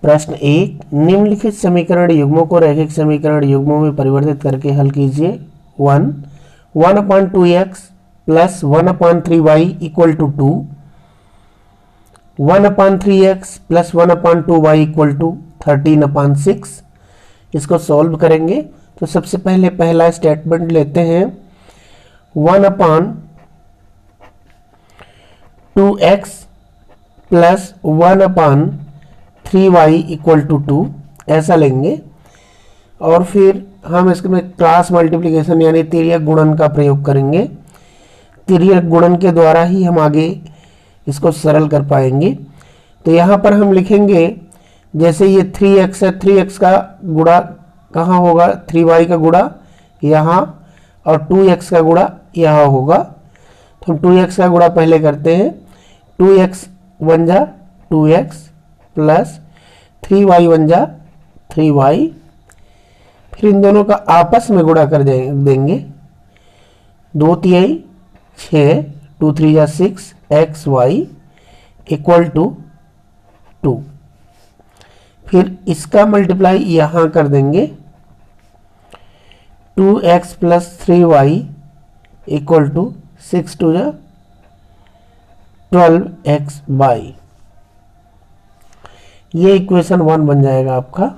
प्रश्न 1, निम्नलिखित समीकरण युग्मों को रैखिक समीकरण युग्मों में परिवर्तित करके हल कीजिए। 1, 1/2x plus 1/3y equal to 2, 1/3x plus 1/2y equal to 13/6। इसको सॉल्व करेंगे तो सबसे पहले पहला स्टेटमेंट लेते हैं, 1/2x plus 1/3y equal to 2 ऐसा लेंगे और फिर हम इसमें क्रॉस मल्टीप्लिकेशन यानी तिर्यक गुणन का प्रयोग करेंगे। तिर्यक गुणन के द्वारा ही हम आगे इसको सरल कर पाएंगे। तो यहाँ पर हम लिखेंगे, जैसे ये 3x है, 3x का गुणा कहाँ होगा, 3y का गुणा यहाँ और 2x का गुणा यहाँ होगा। तो हम 2x का गुणा पहले करते हैं, 2x बन जा 2x प्लस 3y बन जा 3y। फिर इन दोनों का आपस में गुणा कर देंगे, 2 तिहाई 6, 2 3 जा 6 xy इक्वल टू 2। फिर इसका मल्टीप्लाई यहाँ कर देंगे, 2x plus 3y equal to 6 2 जा 12xy। ये इक्वेशन 1 बन जाएगा आपका।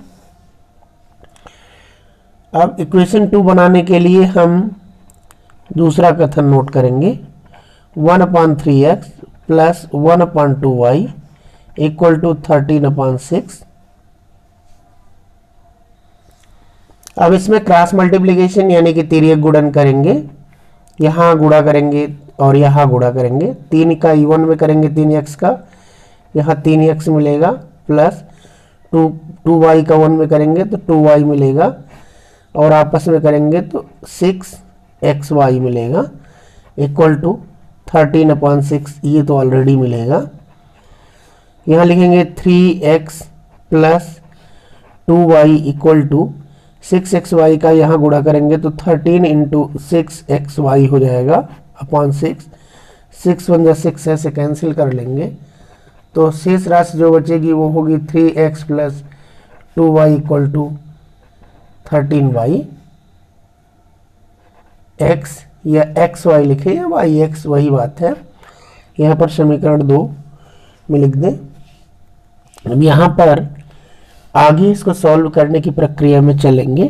अब इक्वेशन 2 बनाने के लिए हम दूसरा कथन नोट करेंगे, 1/3x plus 1/2y equal to 13/6। अब इसमें क्रॉस मल्टीप्लिकेशन यानी कि तिर्यक गुणन करेंगे, यहाँ गुणा करेंगे और यहाँ गुणा करेंगे। 3 का e1 में करेंगे 3x का, यहाँ 3x मिलेगा प्लस 2y का 1 में करेंगे तो 2y मिलेगा और आपस में करेंगे तो 6xy मिलेगा इक्वल टू 13/6। ये तो ऑलरेडी मिलेगा। यहाँ लिखेंगे 3x plus 2y equal to 6xy का यहाँ गुणा करेंगे तो 13 इंटू 6xy हो जाएगा अपॉन 6। 6 1 जा 6 ऐसे कैंसिल कर लेंगे तो शेष राशि जो बचेगी वो होगी 3x plus 2y equal to 13y। x या xy लिखे या yx वही बात है। यहाँ पर समीकरण 2 में लिख दें। अब यहाँ पर आगे इसको सॉल्व करने की प्रक्रिया में चलेंगे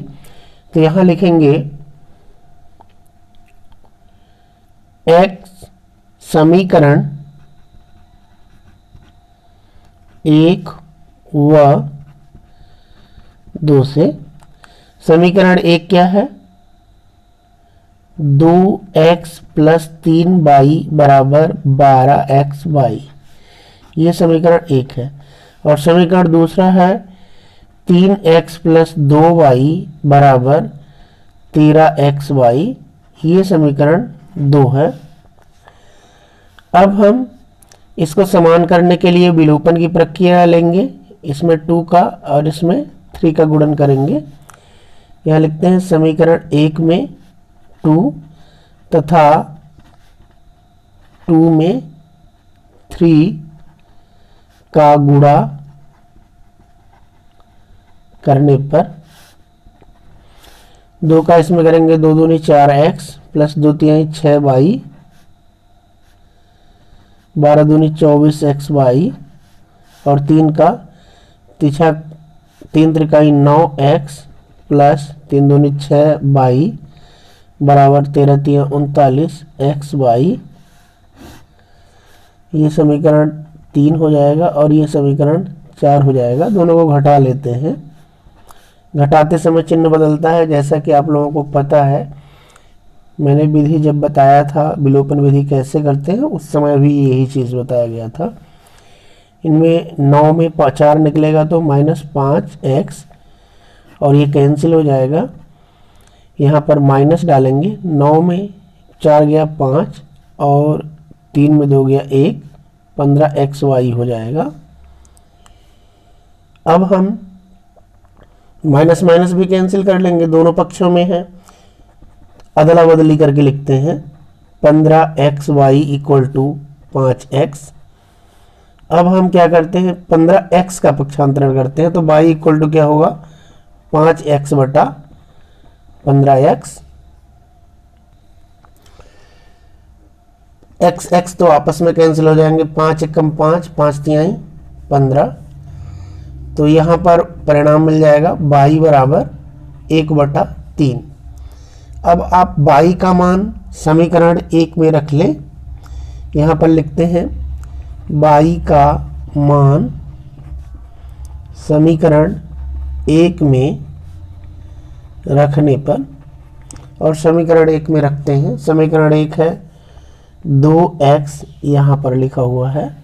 तो यहाँ लिखेंगे x समीकरण 1 व 2 से। समीकरण 1 क्या है, 2x प्लस 3y बराबर 12xy, ये समीकरण 1 है। और समीकरण दूसरा है 3x प्लस 2y बराबर 13xy, ये समीकरण 2 है। अब हम इसको समान करने के लिए विलोपन की प्रक्रिया लेंगे, इसमें 2 का और इसमें 3 का गुणन करेंगे। यहाँ लिखते हैं समीकरण 1 में 2 तथा 2 में 3 का गुणा करने पर 2 का इसमें करेंगे 2 दूनी 4x प्लस 2 तिहाई 6y, 12 दूनी 24xy और 3 का तिछा 3 त्रिकाई 9x प्लस 3 दूनी 6y बराबर 13 तिया 39xy। ये समीकरण 3 हो जाएगा और ये समीकरण 4 हो जाएगा। दोनों को घटा लेते हैं। घटाते समय चिन्ह बदलता है, जैसा कि आप लोगों को पता है। मैंने विधि जब बताया था विलोपन विधि कैसे करते हैं उस समय भी यही चीज़ बताया गया था। इनमें 9 में 4 निकलेगा तो -5x और ये कैंसिल हो जाएगा। यहाँ पर माइनस डालेंगे, 9 में 4 गया 5 और 3 में 2 गया 1, 15xy हो जाएगा। अब हम माइनस माइनस भी कैंसिल कर लेंगे, दोनों पक्षों में है, अदला बदली करके लिखते हैं 15xy इक्वल टू 5x। अब हम क्या करते हैं, 15x का पक्षांतरण करते हैं, तो y इक्वल टू क्या होगा, 5x बटा 15x। x तो आपस में कैंसिल हो जाएंगे, 5 एकम 5, 5 तिहाई 15। तो यहाँ पर परिणाम मिल जाएगा y बराबर 1/3। अब आप y का मान समीकरण 1 में रख लें। यहाँ पर लिखते हैं y का मान समीकरण 1 में रखने पर, और समीकरण 1 में रखते हैं, समीकरण 1 है 2x, यहाँ पर लिखा हुआ है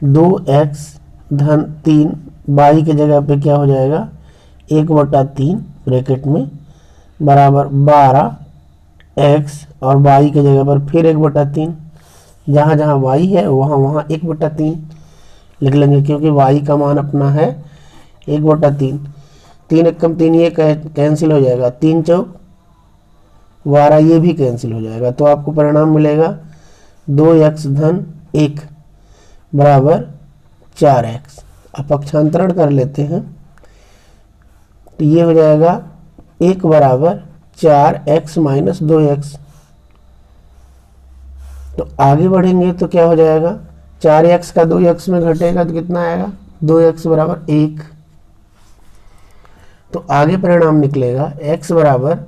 2x धन 3, y की जगह पे क्या हो जाएगा 1/3 ब्रैकेट में बराबर 12x, और y की जगह पर फिर 1/3, जहाँ जहाँ y है वहाँ वहाँ 1/3 लिख लेंगे, क्योंकि y का मान अपना है 1/3। 3 एकम 3 ये कैंसिल हो जाएगा, 3 चौक 12, ये भी कैंसिल हो जाएगा। तो आपको परिणाम मिलेगा 2x धन 1 बराबर 4x। अब पक्षांतरण कर लेते हैं, तो ये हो जाएगा 1 बराबर 4x माइनस 2x। तो आगे बढ़ेंगे तो क्या हो जाएगा, 4x का 2x में घटेगा तो कितना आएगा, 2x बराबर 1। तो आगे परिणाम निकलेगा x बराबर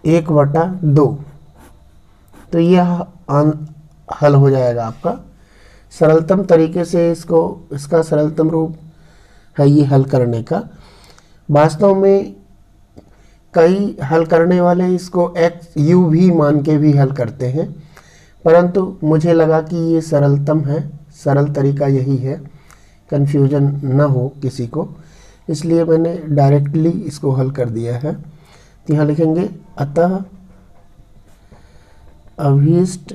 1/2। तो यह हल हो जाएगा आपका। सरलतम तरीके से इसका सरलतम रूप है ये हल करने का। वास्तव में कई हल करने वाले इसको u भी मान के भी हल करते हैं, परंतु मुझे लगा कि ये सरलतम है, सरल तरीका यही है, कन्फ्यूजन ना हो किसी को, इसलिए मैंने डायरेक्टली इसको हल कर दिया है। तो यहाँ लिखेंगे अतः अभीष्ट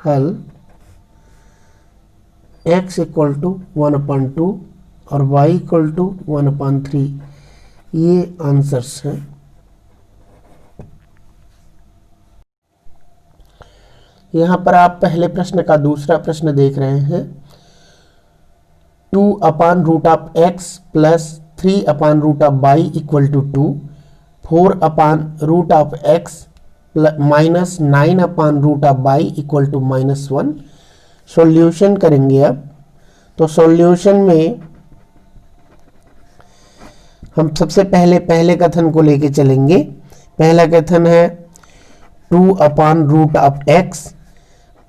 हल x इक्वल टू 1/2 और y इक्वल टू 1/3, ये आंसर्स हैं। यहाँ पर आप पहले प्रश्न का दूसरा प्रश्न देख रहे हैं। 2/√x plus 3/√y equal to 2, 4/√x minus 9/√y equal to -1। Solution करेंगे अब। तो सॉल्यूशन में हम सबसे पहले कथन को लेके चलेंगे। पहला कथन है 2/√x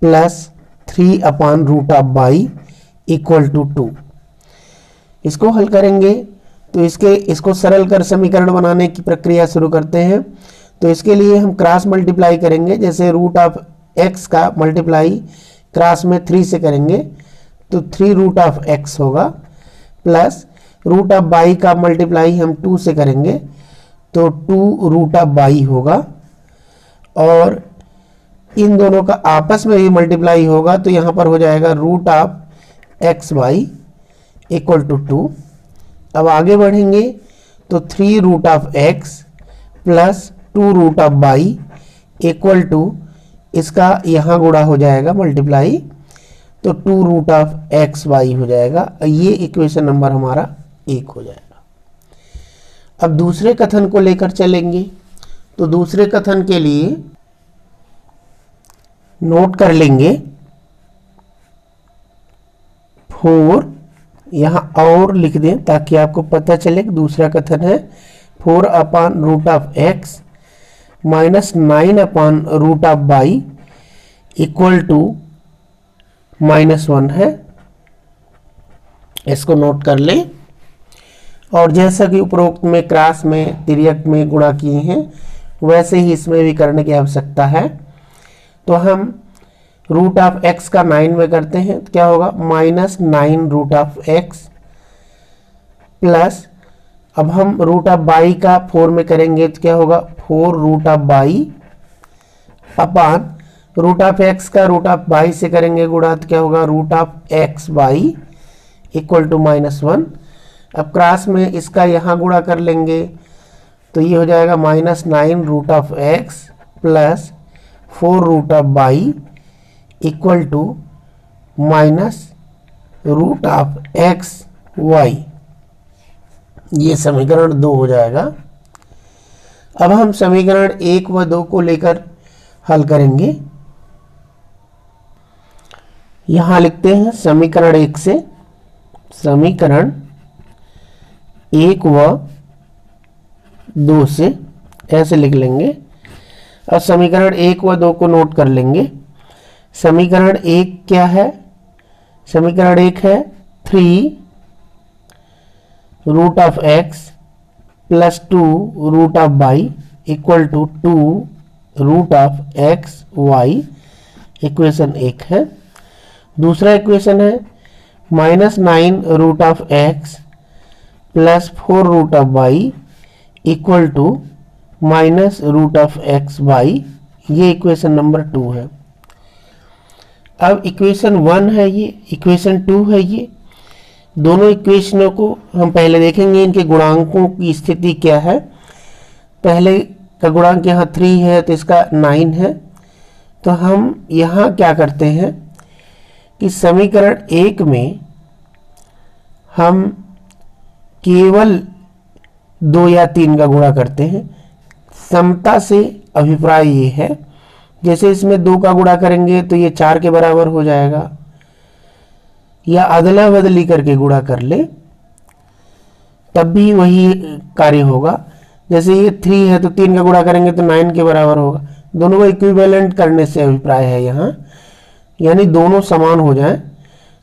plus 3/√y equal to 2। इसको हल करेंगे तो इसको सरल कर समीकरण बनाने की प्रक्रिया शुरू करते हैं। तो इसके लिए हम क्रॉस मल्टीप्लाई करेंगे, जैसे √x का मल्टीप्लाई क्रॉस में 3 से करेंगे तो 3√x होगा, प्लस √y का मल्टीप्लाई हम 2 से करेंगे तो 2√y होगा, और इन दोनों का आपस में भी मल्टीप्लाई होगा तो यहाँ पर हो जाएगा √xy इक्वल टू 2। अब आगे बढ़ेंगे तो 3√x plus 2√y equal to, इसका यहाँ गुणा हो जाएगा मल्टीप्लाई, तो 2√xy हो जाएगा। ये इक्वेशन नंबर हमारा 1 हो जाएगा। अब दूसरे कथन को लेकर चलेंगे। तो दूसरे कथन के लिए नोट कर लेंगे 4, यहाँ और लिख दें ताकि आपको पता चले कि दूसरा कथन है 4/√x minus 9/√y equal to -1 है। इसको नोट कर लें। और जैसा कि उपरोक्त में क्रॉस में तिर्यक में गुणा किए हैं, वैसे ही इसमें भी करने की आवश्यकता है। तो हम √x का 9 में करते हैं तो क्या होगा, -9√x प्लस, अब हम √y का 4 में करेंगे तो क्या होगा, 4√y अपान √x का √y से करेंगे गुणा तो क्या होगा, √xy इक्वल टू -1। अब क्रॉस में इसका यहाँ गुणा कर लेंगे तो ये हो जाएगा -9√x plus 4√y equal to root of x y, ये समीकरण 2 हो जाएगा। अब हम समीकरण 1 व 2 को लेकर हल करेंगे। यहां लिखते हैं समीकरण 1 से, समीकरण 1 व 2 से ऐसे लिख लेंगे। और समीकरण 1 व 2 को नोट कर लेंगे। समीकरण 1 क्या है? समीकरण 1 है 3 root of x plus 2 root of y equal to 2 root of x y, equation 1 है। दूसरा इक्वेशन है -9 root of x plus 4 root of y equal to minus root of x y, ये इक्वेशन नंबर 2 है। अब equation 1 है ये, equation 2 है ये। दोनों इक्वेशनों को हम पहले देखेंगे, इनके गुणांकों की स्थिति क्या है। पहले का गुणांक यहाँ 3 है तो इसका 9 है। तो हम यहाँ क्या करते हैं कि समीकरण 1 में हम केवल 2 या 3 का गुणा करते हैं। समता से अभिप्राय ये है, जैसे इसमें 2 का गुणा करेंगे तो ये 4 के बराबर हो जाएगा, या अदला बदली करके गुणा कर ले तब भी वही कार्य होगा। जैसे ये 3 है तो 3 का गुणा करेंगे तो 9 के बराबर होगा। दोनों को इक्विवेलेंट करने से अभिप्राय है यहाँ, यानी दोनों समान हो जाए।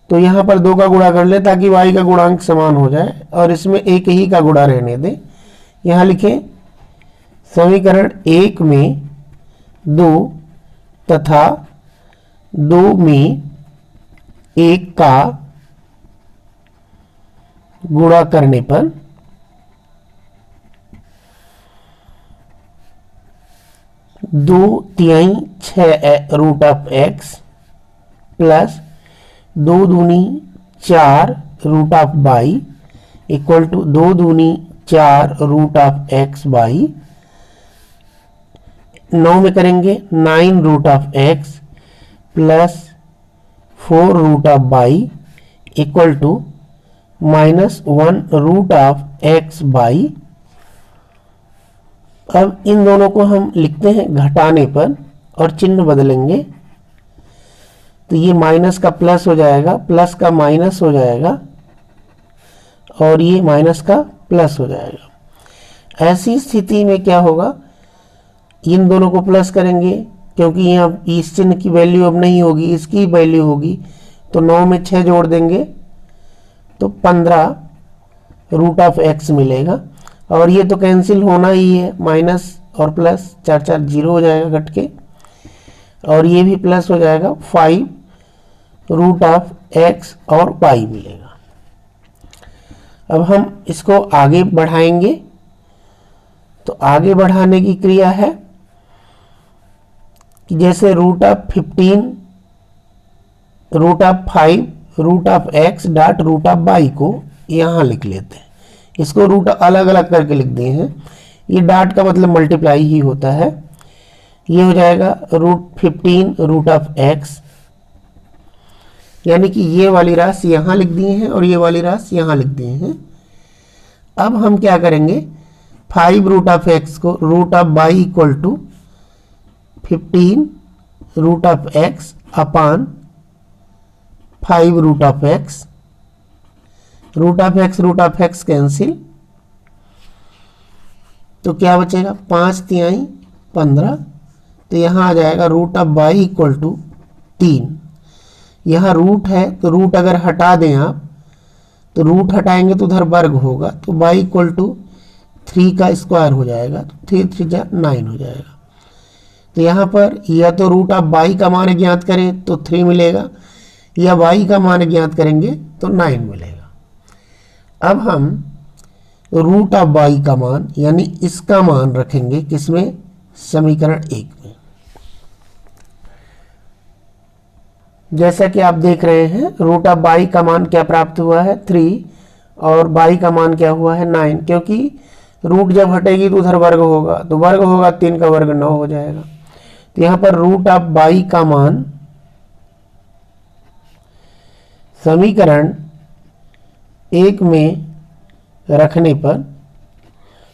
तो यहाँ पर 2 का गुणा कर ले ताकि y का गुणांक समान हो जाए, और इसमें एक ही का गुणा रहने दें। यहाँ लिखें समीकरण 1 में 2 तथा 2 में 1 का गुणा करने पर 2×3 6 रूट ऑफ एक्स प्लस 2 दूनी 4 root of y equal to 2 दूनी 4 रूट ऑफ एक्स वाई। 9 में करेंगे 9 root of x plus 4 root of y equal to -1 root of x y. अब इन दोनों को हम लिखते हैं घटाने पर और चिन्ह बदलेंगे, तो ये माइनस का प्लस हो जाएगा, प्लस का माइनस हो जाएगा, और ये माइनस का प्लस हो जाएगा। ऐसी स्थिति में क्या होगा, इन दोनों को प्लस करेंगे क्योंकि यहाँ इस चिन्ह की वैल्यू अब नहीं होगी, इसकी वैल्यू होगी। तो 9 में 6 जोड़ देंगे तो 15 रूट ऑफ एक्स मिलेगा। और ये तो कैंसिल होना ही है, माइनस और प्लस 4 4 0 हो जाएगा घट के, और ये भी प्लस हो जाएगा। 5 रूट ऑफ एक्स और वाई मिलेगा। अब हम इसको आगे बढ़ाएंगे, तो आगे बढ़ाने की क्रिया है कि जैसे root of 15 root of 5 root of x dot root of y को यहाँ लिख लेते हैं। इसको रूट अलग अलग करके लिख दिए हैं। ये डॉट का मतलब मल्टीप्लाई ही होता है। ये हो जाएगा √15 रूट ऑफ एक्स, यानी कि ये वाली राशि यहाँ लिख दिए हैं और ये वाली राशि यहाँ लिख दिए हैं। अब हम क्या करेंगे, 5 रूट ऑफ एक्स को root of y equal to 15 root of x upon 5 root of x. Root of x cancel, तो क्या बचेगा 5 तिहाई 15। तो यहाँ आ जाएगा root of y equal to 3। यहाँ रूट है तो रूट अगर हटा दें आप, तो रूट हटाएंगे तो उधर वर्ग होगा, तो वाई इक्वल टू 3 का स्क्वायर हो जाएगा, तो 3 3 9 हो जाएगा। तो यहाँ पर या तो रूट ऑफ वाई का मान ज्ञात करें तो 3 मिलेगा, या वाई का मान ज्ञात करेंगे तो 9 मिलेगा। अब हम रूट ऑफ वाई का मान यानी इसका मान रखेंगे किसमें, समीकरण 1 में। जैसा कि आप देख रहे हैं रूट ऑफ वाई का मान क्या प्राप्त हुआ है 3, और वाई का मान क्या हुआ है 9, क्योंकि रूट जब हटेगी तो उधर वर्ग होगा, तो वर्ग होगा 3 का वर्ग 9 हो जाएगा। तो यहाँ पर रूट ऑफ वाई का मान समीकरण 1 में रखने पर,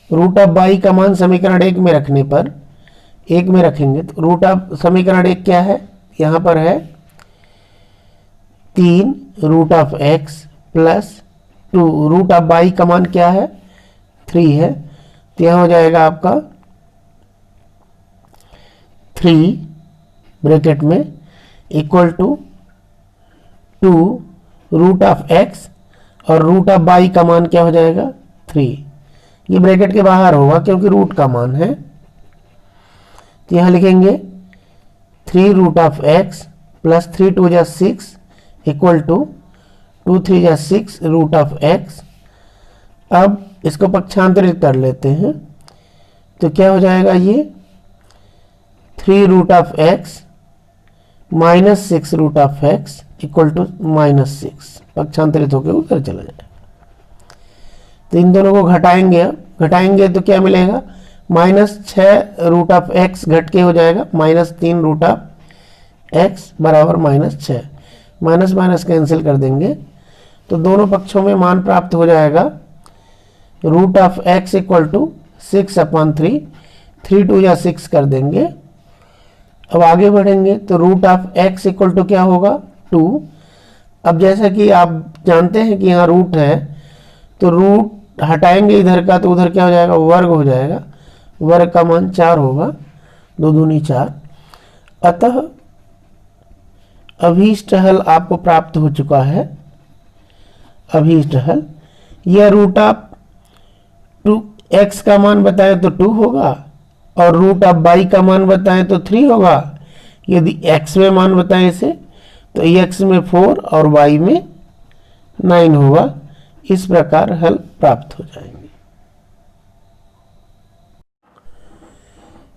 रूट ऑफ बाई का मान समीकरण 1 में रखने पर, 1 में रखेंगे तो रूट ऑफ समीकरण 1 क्या है, यहाँ पर है 3 root of x plus 2, root of y का मान क्या है 3 है, तो यहाँ हो जाएगा आपका 3 ब्रैकेट में equal to 2 root of x और रूट ऑफ बाई का मान क्या हो जाएगा 3, ये ब्रैकेट के बाहर होगा क्योंकि रूट का मान है, तो यहाँ लिखेंगे 3 रूट ऑफ एक्स प्लस 3 2 जा 6 इक्वल टू 2 3 जा 6 रूट ऑफ एक्स। अब इसको पक्षांतरित कर लेते हैं तो क्या हो जाएगा, ये 3 root of x minus 6 root of x equal to -6, पक्षांतरित होकर उधर चला जाए। तो इन दोनों को घटाएंगे तो क्या मिलेगा, -6 रूट ऑफ एक्स घट के हो जाएगा -3 रूट ऑफ एक्स बराबर -6, माइनस माइनस कैंसिल कर देंगे तो दोनों पक्षों में मान प्राप्त हो जाएगा। Root of x equal to 6/3, 3 2 या 6 कर देंगे। अब आगे बढ़ेंगे तो root of x equal to क्या होगा 2। अब जैसा कि आप जानते हैं कि यहाँ रूट है तो रूट हटाएंगे इधर का तो उधर क्या हो जाएगा, वर्ग हो जाएगा, वर्ग का मान 4 होगा, 2 दूनी 4। अतः अभीष्ट हल आपको प्राप्त हो चुका है। अभीष्ट हल यह रूट ऑफ 2 एक्स का मान बताएं तो 2 होगा और रूट ऑफ बाई का मान बताएं तो 3 होगा। यदि एक्स में मान बताएं इसे तो एक्स में 4 और वाई में 9 होगा। इस प्रकार हल प्राप्त हो जाएंगे।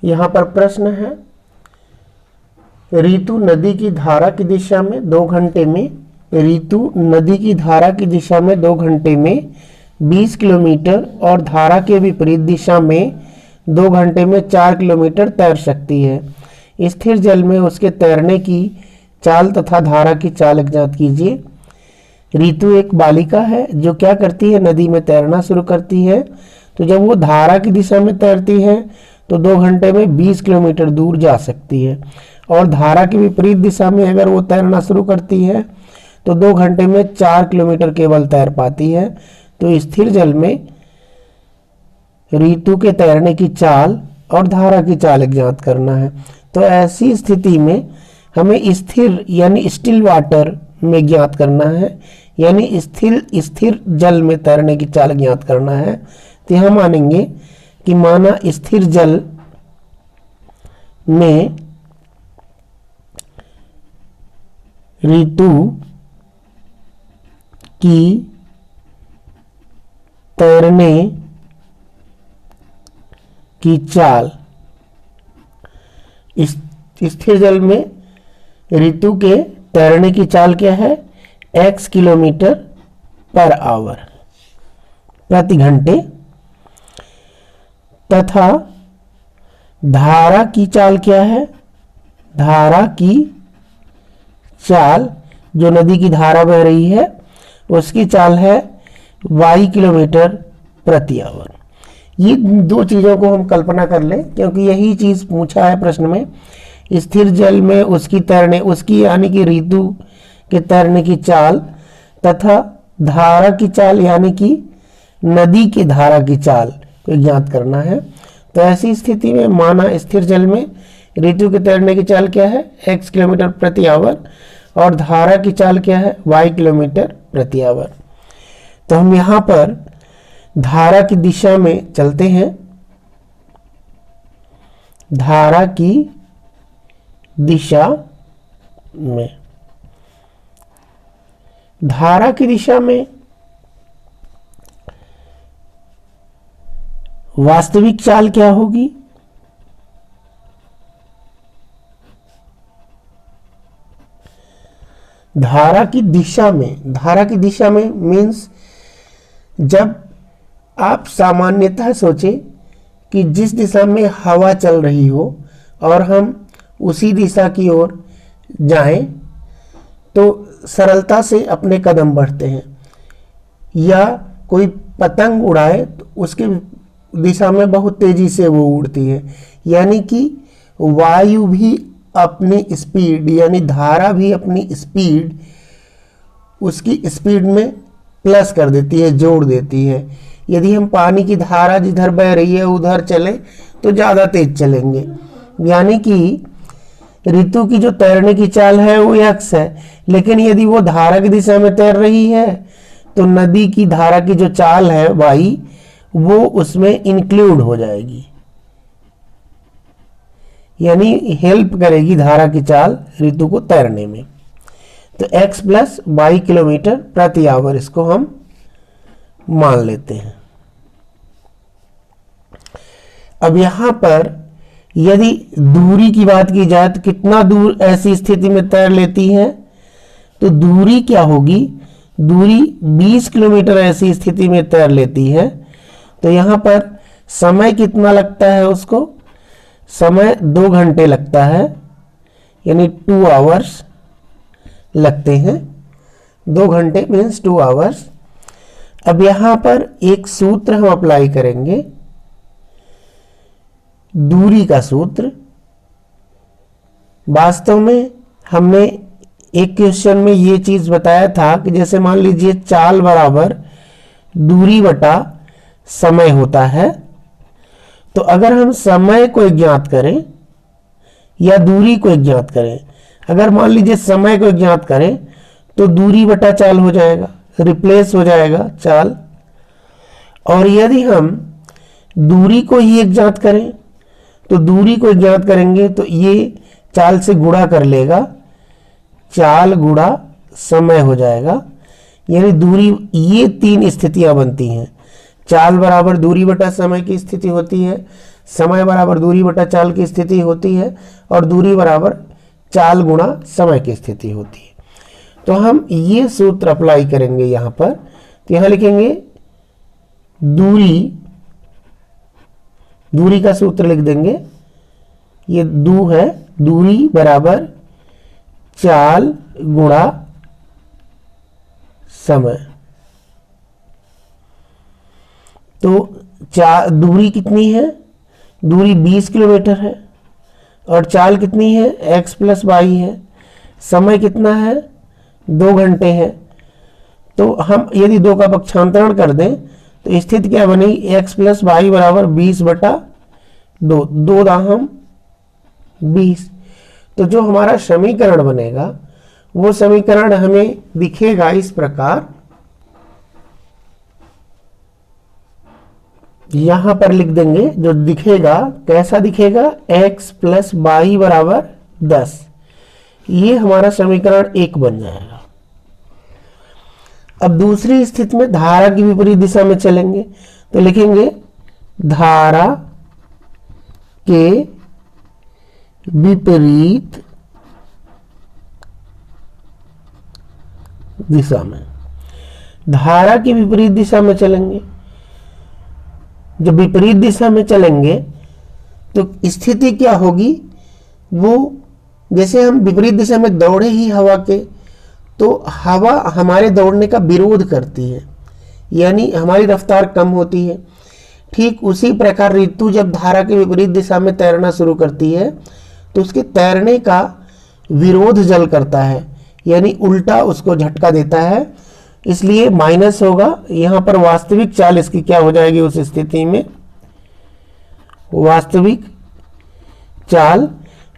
यहां पर प्रश्न है, ऋतु नदी की धारा की दिशा में 2 घंटे में, ऋतु नदी की धारा की दिशा में 2 घंटे में 20 किलोमीटर और धारा के विपरीत दिशा में 2 घंटे में 4 किलोमीटर तैर सकती है। स्थिर जल में उसके तैरने की चाल तथा धारा की चाल ज्ञात कीजिए। ऋतु एक बालिका है जो क्या करती है, नदी में तैरना शुरू करती है। तो जब वो धारा की दिशा में तैरती है तो 2 घंटे में 20 किलोमीटर दूर जा सकती है और धारा की विपरीत दिशा में अगर वो तैरना शुरू करती है तो 2 घंटे में 4 किलोमीटर केवल तैर पाती है। तो स्थिर जल में ऋतु के तैरने की चाल और धारा की चाल ज्ञात करना है। तो ऐसी स्थिति में हमें स्थिर यानी स्टिल वाटर में ज्ञात करना है, यानी स्थिर जल में तैरने की चाल ज्ञात करना है। तो यह मानेंगे कि माना स्थिर जल में ऋतु की तैरने की चाल, स्थिर जल में ऋतु के तैरने की चाल क्या है, x किलोमीटर पर आवर प्रति घंटे, तथा धारा की चाल क्या है, धारा की चाल जो नदी की धारा बह रही है उसकी चाल है y किलोमीटर प्रति आवर। ये 2 चीज़ों को हम कल्पना कर लें क्योंकि यही चीज़ पूछा है प्रश्न में। स्थिर जल में उसकी यानी कि ऋतु के तैरने की चाल तथा धारा की चाल यानी कि नदी की धारा की चाल को ज्ञात करना है। तो ऐसी स्थिति में माना स्थिर जल में ऋतु के तैरने की चाल क्या है, x किलोमीटर प्रति आवर और धारा की चाल क्या है, y किलोमीटर प्रति आवर। तो हम यहाँ पर धारा की दिशा में चलते हैं। धारा की दिशा में, धारा की दिशा में वास्तविक चाल क्या होगी, धारा की दिशा में मीन्स जब आप सामान्यतः सोचें कि जिस दिशा में हवा चल रही हो और हम उसी दिशा की ओर जाएं तो सरलता से अपने कदम बढ़ते हैं, या कोई पतंग उड़ाए तो उसके दिशा में बहुत तेजी से वो उड़ती है। यानी कि वायु भी अपनी स्पीड, यानी धारा भी अपनी स्पीड उसकी स्पीड में प्लस कर देती है, जोड़ देती है। यदि हम पानी की धारा जिधर बह रही है उधर चले तो ज़्यादा तेज चलेंगे। यानी कि ऋतु की जो तैरने की चाल है वो x है, लेकिन यदि वो धारा की दिशा में तैर रही है तो नदी की धारा की जो चाल है y, वो उसमें इंक्लूड हो जाएगी, यानी हेल्प करेगी धारा की चाल ऋतु को तैरने में। तो x प्लस y किलोमीटर प्रति आवर इसको हम मान लेते हैं। अब यहां पर यदि दूरी की बात की जाए तो कितना दूर ऐसी स्थिति में तैर लेती है, तो दूरी क्या होगी, दूरी 20 किलोमीटर ऐसी स्थिति में तैर लेती है। तो यहां पर समय कितना लगता है उसको, समय 2 घंटे लगता है, यानी 2 आवर्स लगते हैं। 2 घंटे मीन्स 2 आवर्स। अब यहां पर एक सूत्र हम अप्लाई करेंगे, दूरी का सूत्र। वास्तव में हमने एक क्वेश्चन में ये चीज बताया था कि जैसे मान लीजिए चाल बराबर दूरी बटा समय होता है, तो अगर हम समय को ज्ञात करें या दूरी को ज्ञात करें, अगर मान लीजिए समय को ज्ञात करें तो दूरी बटा चाल हो जाएगा, रिप्लेस हो जाएगा चाल। और यदि हम दूरी को ही ज्ञात करें तो दूरी को ज्ञात करेंगे तो ये चाल से गुणा कर लेगा, चाल गुणा समय हो जाएगा। यानी दूरी, ये 3 स्थितियां बनती हैं। चाल बराबर दूरी बटा समय की स्थिति होती है, समय बराबर दूरी बटा चाल की स्थिति होती है, और दूरी बराबर चाल गुणा समय की स्थिति होती है। तो हम ये सूत्र अप्लाई करेंगे यहां पर। तो यहां लिखेंगे दूरी का सूत्र लिख देंगे, ये दू है, दूरी बराबर चाल गुणा समय। तो दूरी कितनी है, दूरी 20 किलोमीटर है, और चाल कितनी है, x प्लस वाई है। समय कितना है, 2 घंटे है। तो हम यदि 2 का पक्षांतरण कर दें तो स्थिति क्या बनेगी, x प्लस वाई बराबर 20 बटा 2, 2 दाहम 20। तो जो हमारा समीकरण बनेगा वो समीकरण हमें दिखेगा इस प्रकार, यहां पर लिख देंगे। जो दिखेगा कैसा दिखेगा, x प्लस वाई बराबर 10। ये हमारा समीकरण 1 बन जाएगा। अब दूसरी स्थिति में धारा की विपरीत दिशा में चलेंगे तो लिखेंगे धारा के विपरीत दिशा में, धारा की विपरीत दिशा में चलेंगे। जब विपरीत दिशा में चलेंगे तो स्थिति क्या होगी, वो जैसे हम विपरीत दिशा में दौड़े ही हवा के, तो हवा हमारे दौड़ने का विरोध करती है, यानी हमारी रफ्तार कम होती है। ठीक उसी प्रकार ऋतु जब धारा के विपरीत दिशा में तैरना शुरू करती है तो उसके तैरने का विरोध जल करता है, यानी उल्टा उसको झटका देता है, इसलिए माइनस होगा। यहां पर वास्तविक चाल इसकी क्या हो जाएगी उस स्थिति में, वास्तविक चाल,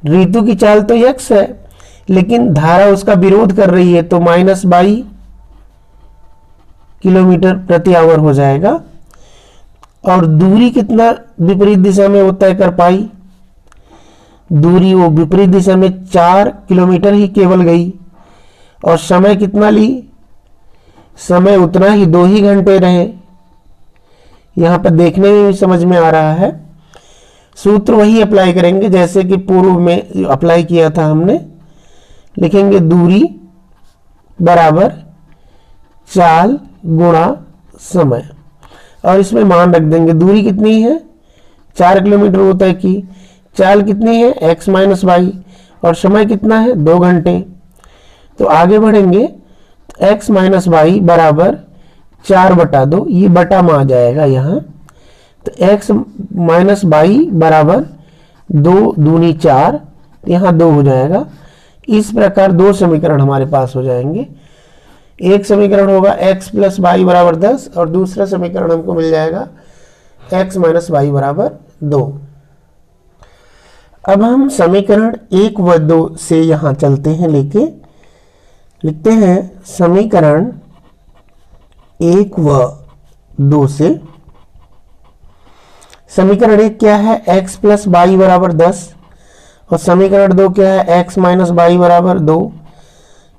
ऋतु की चाल तो x है लेकिन धारा उसका विरोध कर रही है, तो -22 किलोमीटर प्रति आवर हो जाएगा। और दूरी कितना विपरीत दिशा में वो तय कर पाई, दूरी वो विपरीत दिशा में 4 किलोमीटर ही केवल गई। और समय कितना ली, समय उतना ही 2 ही घंटे रहे। यहां पर देखने में भी समझ में आ रहा है। सूत्र वही अप्लाई करेंगे जैसे कि पूर्व में अप्लाई किया था हमने। लिखेंगे दूरी बराबर चाल गुणा समय, और इसमें मान रख देंगे दूरी कितनी है, 4 किलोमीटर वो तय की, चाल कितनी है x माइनस वाई, और समय कितना है 2 घंटे। तो आगे बढ़ेंगे तो x माइनस वाई बराबर 4/2, ये बटा में आ जाएगा यहाँ। तो x माइनस वाई बराबर 2 दूनी 4, यहाँ 2 हो जाएगा। इस प्रकार दो समीकरण हमारे पास हो जाएंगे। एक समीकरण होगा x प्लस वाई बराबर 10 और दूसरा समीकरण हमको मिल जाएगा x माइनस वाई बराबर 2। अब हम समीकरण 1 व 2 से यहां चलते हैं, लेके लिखते हैं समीकरण 1 व 2 से। समीकरण 1 क्या है, x प्लस वाई बराबर 10 और समीकरण 2 क्या है, x माइनस वाई बराबर 2।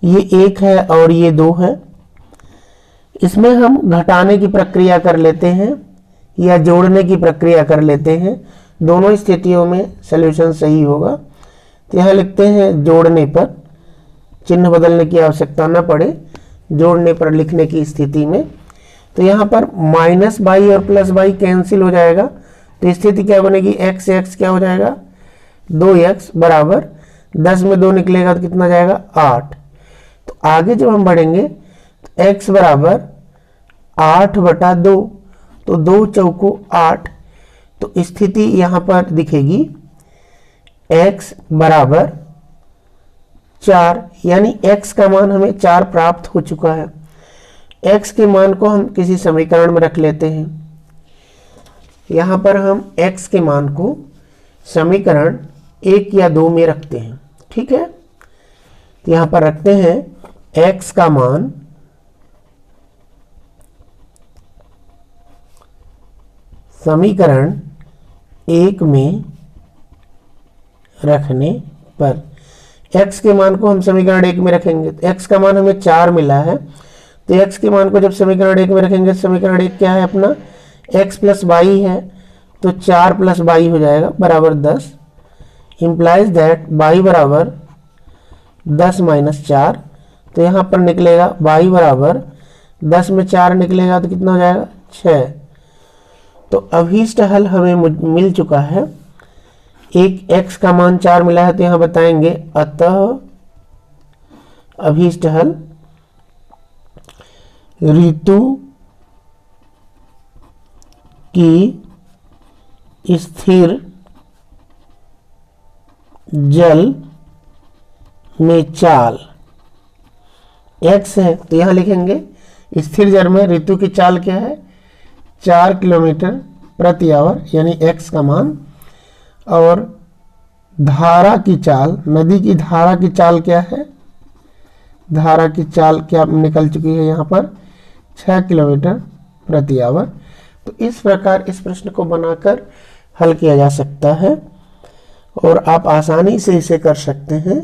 ये 1 है और ये 2 है। इसमें हम घटाने की प्रक्रिया कर लेते हैं या जोड़ने की प्रक्रिया कर लेते हैं, दोनों स्थितियों में सॉल्यूशन सही होगा। तो यहाँ लिखते हैं जोड़ने पर, चिन्ह बदलने की आवश्यकता न पड़े जोड़ने पर लिखने की स्थिति में। तो यहाँ पर माइनस वाई और प्लस वाई कैंसिल हो जाएगा, तो स्थिति क्या बनेगी, x x क्या हो जाएगा 2x बराबर 10 में 2 निकलेगा तो कितना जाएगा 8। तो आगे जब हम बढ़ेंगे तो x बराबर 8/2, तो 2 चौको 8। तो स्थिति यहां पर दिखेगी x बराबर 4, यानी x का मान हमें 4 प्राप्त हो चुका है। x के मान को हम किसी समीकरण में रख लेते हैं। यहां पर हम x के मान को समीकरण 1 या 2 में रखते हैं, ठीक है। तो यहां पर रखते हैं x का मान समीकरण 1 में रखने पर, x के मान को हम समीकरण 1 में रखेंगे तो x का मान हमें 4 मिला है। तो x के मान को जब समीकरण 1 में रखेंगे, समीकरण 1 क्या है अपना, x प्लस वाई है, तो 4 प्लस वाई हो जाएगा बराबर 10। इंप्लाइज दैट y बराबर 10 माइनस 4। तो यहाँ पर निकलेगा y बराबर 10 में 4 निकलेगा तो कितना हो जाएगा 6। तो अभीष्ट हल हमें मिल चुका है। एक x का मान 4 मिला है, तो यहाँ बताएंगे अतः अभीष्ट हल ऋतु की स्थिर जल में चाल x है, तो यहां लिखेंगे स्थिर जल में ऋतु की चाल क्या है 4 किलोमीटर प्रति आवर, यानी x का मान। और धारा की चाल, नदी की धारा की चाल क्या है, धारा की चाल क्या निकल चुकी है यहाँ पर 6 किलोमीटर प्रति आवर। तो इस प्रकार इस प्रश्न को बनाकर हल किया जा सकता है और आप आसानी से इसे कर सकते हैं।